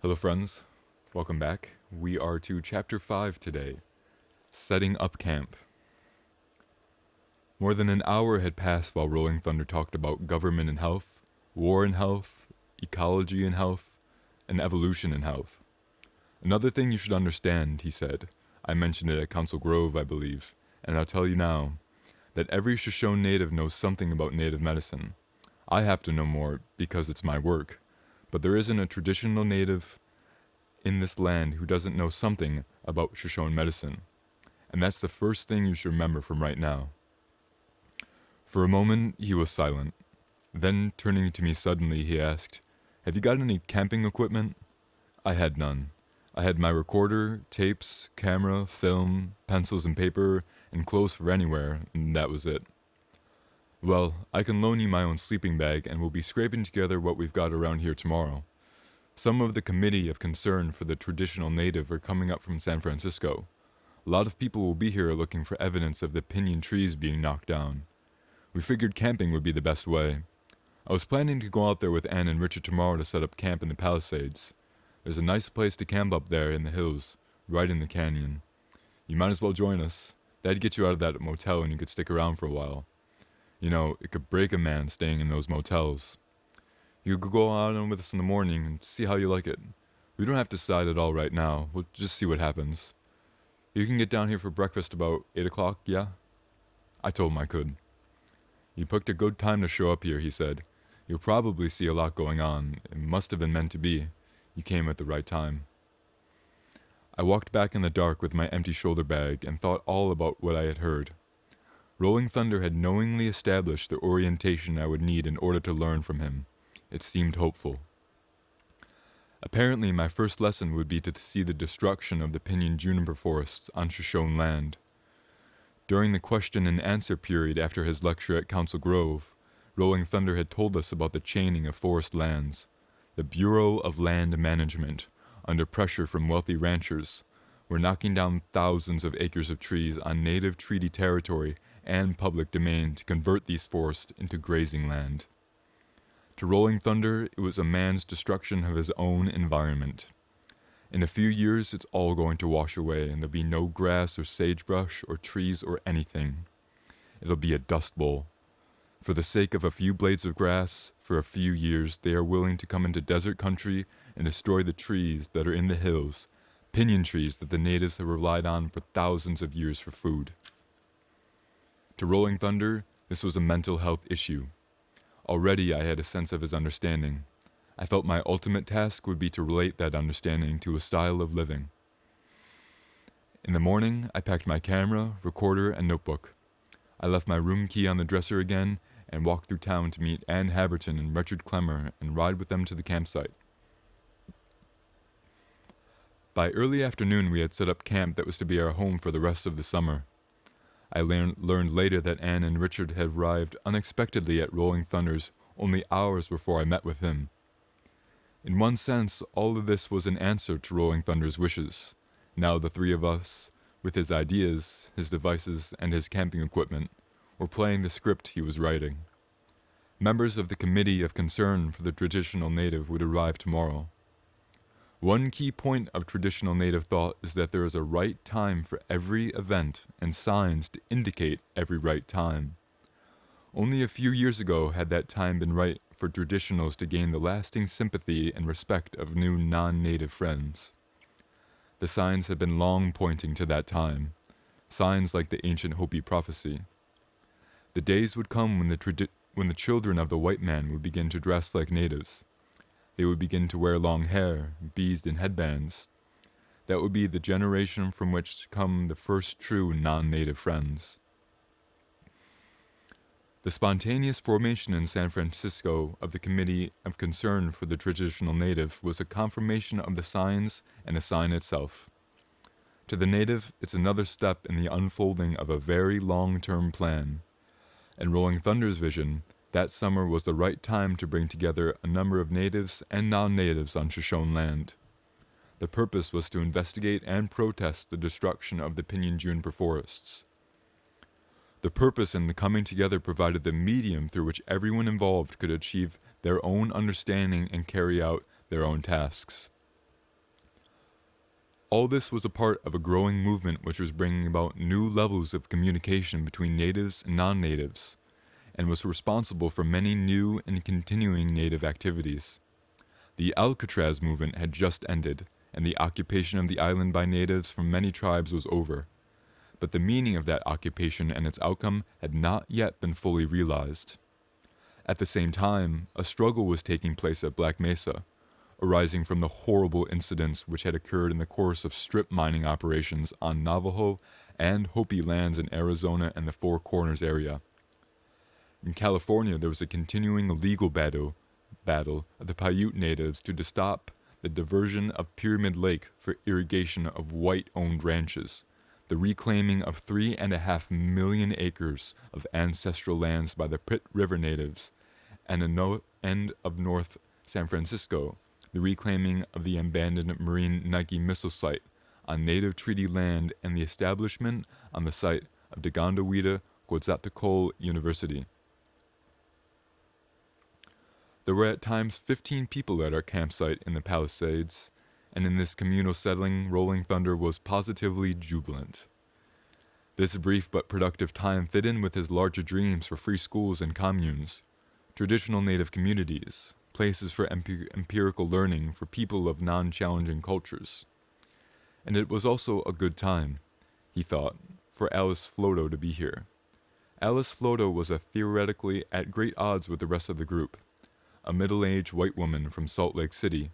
Hello, friends. Welcome back. We are to Chapter 5 today, Setting Up Camp. More than an hour had passed while Rolling Thunder talked about government and health, war and health, ecology and health, and evolution and health. Another thing you should understand, he said, I mentioned it at Council Grove, I believe, and I'll tell you now, that every Shoshone native knows something about native medicine. I have to know more because it's my work, but there isn't a traditional native in this land who doesn't know something about Shoshone medicine. And that's the first thing you should remember from right now. For a moment, he was silent. Then, turning to me suddenly, he asked, Have you got any camping equipment? I had none. I had my recorder, tapes, camera, film, pencils and paper, and clothes for anywhere, and that was it. Well, I can loan you my own sleeping bag, and we'll be scraping together what we've got around here tomorrow. Some of the Committee of Concern for the Traditional Native are coming up from San Francisco. A lot of people will be here looking for evidence of the pinyon trees being knocked down. We figured camping would be the best way. I was planning to go out there with Ann and Richard tomorrow to set up camp in the Palisades. There's a nice place to camp up there in the hills, right in the canyon. You might as well join us. That'd get you out of that motel and you could stick around for a while. You know, it could break a man staying in those motels. You could go out with us in the morning and see how you like it. We don't have to decide it all right now. We'll just see what happens. You can get down here for breakfast about 8 o'clock, yeah? I told him I could. You picked a good time to show up here, he said. You'll probably see a lot going on. It must have been meant to be. You came at the right time. I walked back in the dark with my empty shoulder bag and thought all about what I had heard. Rolling Thunder had knowingly established the orientation I would need in order to learn from him. It seemed hopeful. Apparently, my first lesson would be to see the destruction of the pinyon juniper forests on Shoshone land. During the question and answer period after his lecture at Council Grove, Rolling Thunder had told us about the chaining of forest lands. The Bureau of Land Management, under pressure from wealthy ranchers, were knocking down thousands of acres of trees on native treaty territory and public domain to convert these forests into grazing land. To Rolling Thunder, it was a man's destruction of his own environment. In a few years, it's all going to wash away, and there'll be no grass or sagebrush or trees or anything. It'll be a dust bowl. For the sake of a few blades of grass, for a few years, they are willing to come into desert country and destroy the trees that are in the hills, pinyon trees that the natives have relied on for thousands of years for food. To Rolling Thunder, this was a mental health issue. Already I had a sense of his understanding. I felt my ultimate task would be to relate that understanding to a style of living. In the morning, I packed my camera, recorder, and notebook. I left my room key on the dresser again and walked through town to meet Ann Haberton and Richard Clemmer and ride with them to the campsite. By early afternoon, we had set up camp that was to be our home for the rest of the summer. I learned later that Ann and Richard had arrived unexpectedly at Rolling Thunder's only hours before I met with him. In one sense, all of this was an answer to Rolling Thunder's wishes. Now the three of us, with his ideas, his devices, and his camping equipment, were playing the script he was writing. Members of the Committee of Concern for the Traditional Native would arrive tomorrow. One key point of traditional native thought is that there is a right time for every event and signs to indicate every right time. Only a few years ago had that time been right for traditionals to gain the lasting sympathy and respect of new non-native friends. The signs had been long pointing to that time, signs like the ancient Hopi prophecy. The days would come when the children of the white man would begin to dress like natives. They would begin to wear long hair, beads, and headbands. That would be the generation from which come the first true non-native friends. The spontaneous formation in San Francisco of the Committee of Concern for the Traditional Native was a confirmation of the signs and a sign itself. To the native, it's another step in the unfolding of a very long-term plan. In Rolling Thunder's vision, that summer was the right time to bring together a number of natives and non-natives on Shoshone land. The purpose was to investigate and protest the destruction of the pinyon juniper forests. The purpose in the coming together provided the medium through which everyone involved could achieve their own understanding and carry out their own tasks. All this was a part of a growing movement which was bringing about new levels of communication between natives and non-natives, and was responsible for many new and continuing native activities. The Alcatraz movement had just ended, and the occupation of the island by natives from many tribes was over. But the meaning of that occupation and its outcome had not yet been fully realized. At the same time, a struggle was taking place at Black Mesa, arising from the horrible incidents which had occurred in the course of strip mining operations on Navajo and Hopi lands in Arizona and the Four Corners area. In California, there was a continuing legal battle of the Paiute natives to stop the diversion of Pyramid Lake for irrigation of white-owned ranches, the reclaiming of 3.5 million acres of ancestral lands by the Pitt River natives, and the end of North San Francisco, the reclaiming of the abandoned Marine Nike missile site on native treaty land and the establishment on the site of Degondawida Quetzalcoatl University. There were at times 15 people at our campsite in the Palisades, and in this communal settling, Rolling Thunder was positively jubilant. This brief but productive time fit in with his larger dreams for free schools and communes, traditional native communities, places for empirical learning for people of non-challenging cultures. And it was also a good time, he thought, for Alice Floto to be here. Alice Floto was theoretically at great odds with the rest of the group, a middle-aged white woman from Salt Lake City.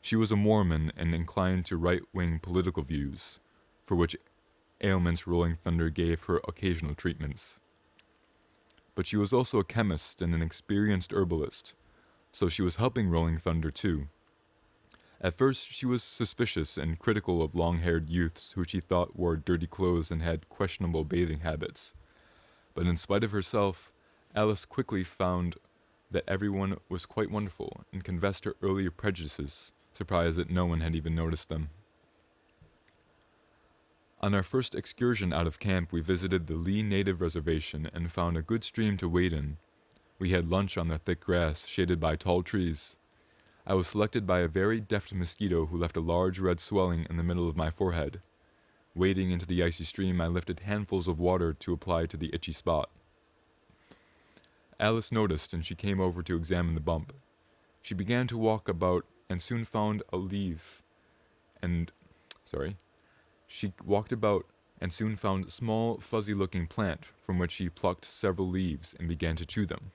She was a Mormon and inclined to right-wing political views, for which ailments Rolling Thunder gave her occasional treatments. But she was also a chemist and an experienced herbalist, so she was helping Rolling Thunder too. At first she was suspicious and critical of long-haired youths who she thought wore dirty clothes and had questionable bathing habits. But in spite of herself, Alice quickly found that everyone was quite wonderful and confessed her earlier prejudices, surprised that no one had even noticed them. On our first excursion out of camp, we visited the Lee Native Reservation and found a good stream to wade in. We had lunch on the thick grass, shaded by tall trees. I was selected by a very deft mosquito who left a large red swelling in the middle of my forehead. Wading into the icy stream, I lifted handfuls of water to apply to the itchy spot. Alice noticed, and she came over to examine the bump. She began to walk about and soon found a leaf, She walked about and soon found a small, fuzzy-looking plant from which she plucked several leaves and began to chew them.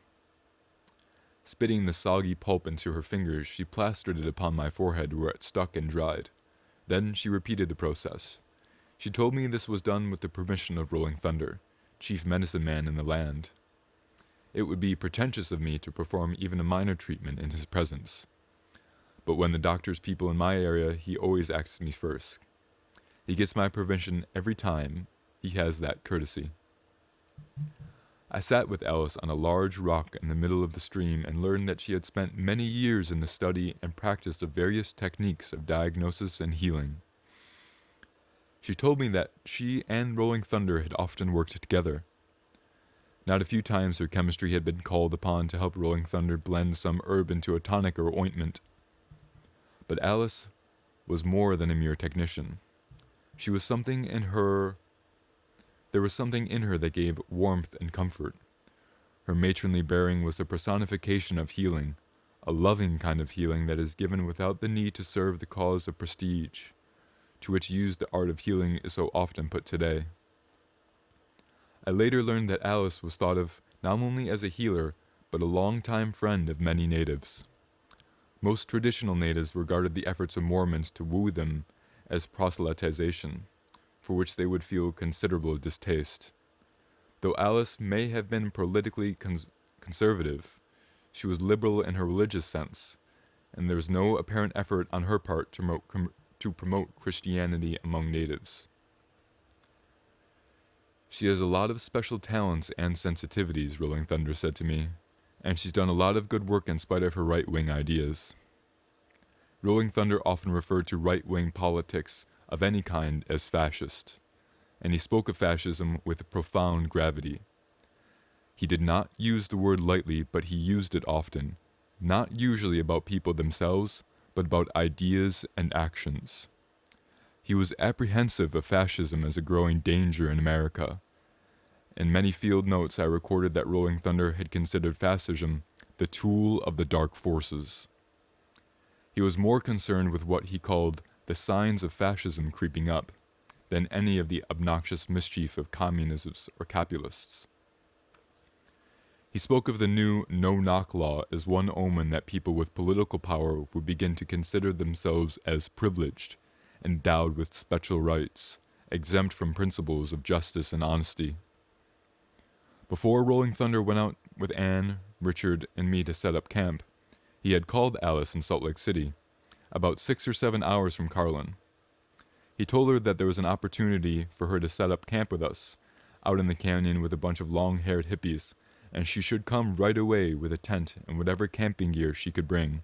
Spitting the soggy pulp into her fingers, she plastered it upon my forehead where it stuck and dried. Then she repeated the process. She told me this was done with the permission of Rolling Thunder, chief medicine man in the land. It would be pretentious of me to perform even a minor treatment in his presence. But when the doctor's people in my area, he always asks me first. He gets my permission every time. He has that courtesy. I sat with Alice on a large rock in the middle of the stream and learned that she had spent many years in the study and practice of various techniques of diagnosis and healing. She told me that she and Rolling Thunder had often worked together. Not a few times her chemistry had been called upon to help Rolling Thunder blend some herb into a tonic or ointment. But Alice was more than a mere technician. There was something in her that gave warmth and comfort. Her matronly bearing was the personification of healing, a loving kind of healing that is given without the need to serve the cause of prestige, to which use the art of healing is so often put today. I later learned that Alice was thought of not only as a healer, but a long-time friend of many natives. Most traditional natives regarded the efforts of Mormons to woo them as proselytization, for which they would feel considerable distaste. Though Alice may have been politically conservative, she was liberal in her religious sense, and there was no apparent effort on her part to promote Christianity among natives. She has a lot of special talents and sensitivities, Rolling Thunder said to me, and she's done a lot of good work in spite of her right-wing ideas. Rolling Thunder often referred to right-wing politics of any kind as fascist, and he spoke of fascism with profound gravity. He did not use the word lightly, but he used it often, not usually about people themselves, but about ideas and actions. He was apprehensive of fascism as a growing danger in America. In many field notes, I recorded that Rolling Thunder had considered fascism the tool of the dark forces. He was more concerned with what he called the signs of fascism creeping up than any of the obnoxious mischief of communists or capitalists. He spoke of the new no-knock law as one omen that people with political power would begin to consider themselves as privileged, endowed with special rights, exempt from principles of justice and honesty. Before Rolling Thunder went out with Anne, Richard, and me to set up camp, he had called Alice in Salt Lake City, about 6 or 7 hours from Carlin. He told her that there was an opportunity for her to set up camp with us, out in the canyon with a bunch of long-haired hippies, and she should come right away with a tent and whatever camping gear she could bring.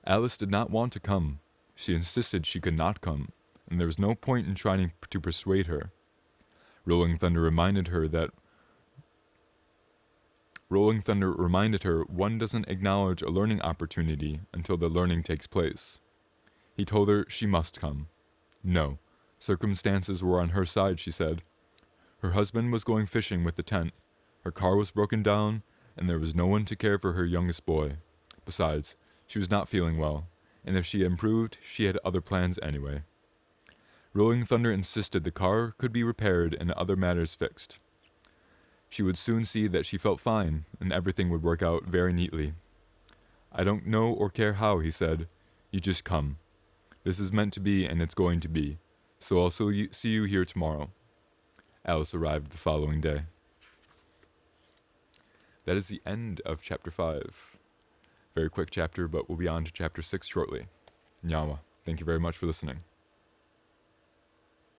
Alice did not want to come. She insisted she could not come, and there was no point in trying to persuade her. Rolling Thunder reminded her one doesn't acknowledge a learning opportunity until the learning takes place. He told her she must come. No, circumstances were on her side, she said. Her husband was going fishing with the tent. Her car was broken down, and there was no one to care for her youngest boy. Besides, she was not feeling well, and if she improved, she had other plans anyway. Rolling Thunder insisted the car could be repaired and other matters fixed. She would soon see that she felt fine, and everything would work out very neatly. I don't know or care how, he said. You just come. This is meant to be, and it's going to be. So I'll see you here tomorrow. Alice arrived the following day. That is the end of Chapter 5. Very quick chapter, but we'll be on to Chapter 6 shortly. Niawa. Thank you very much for listening.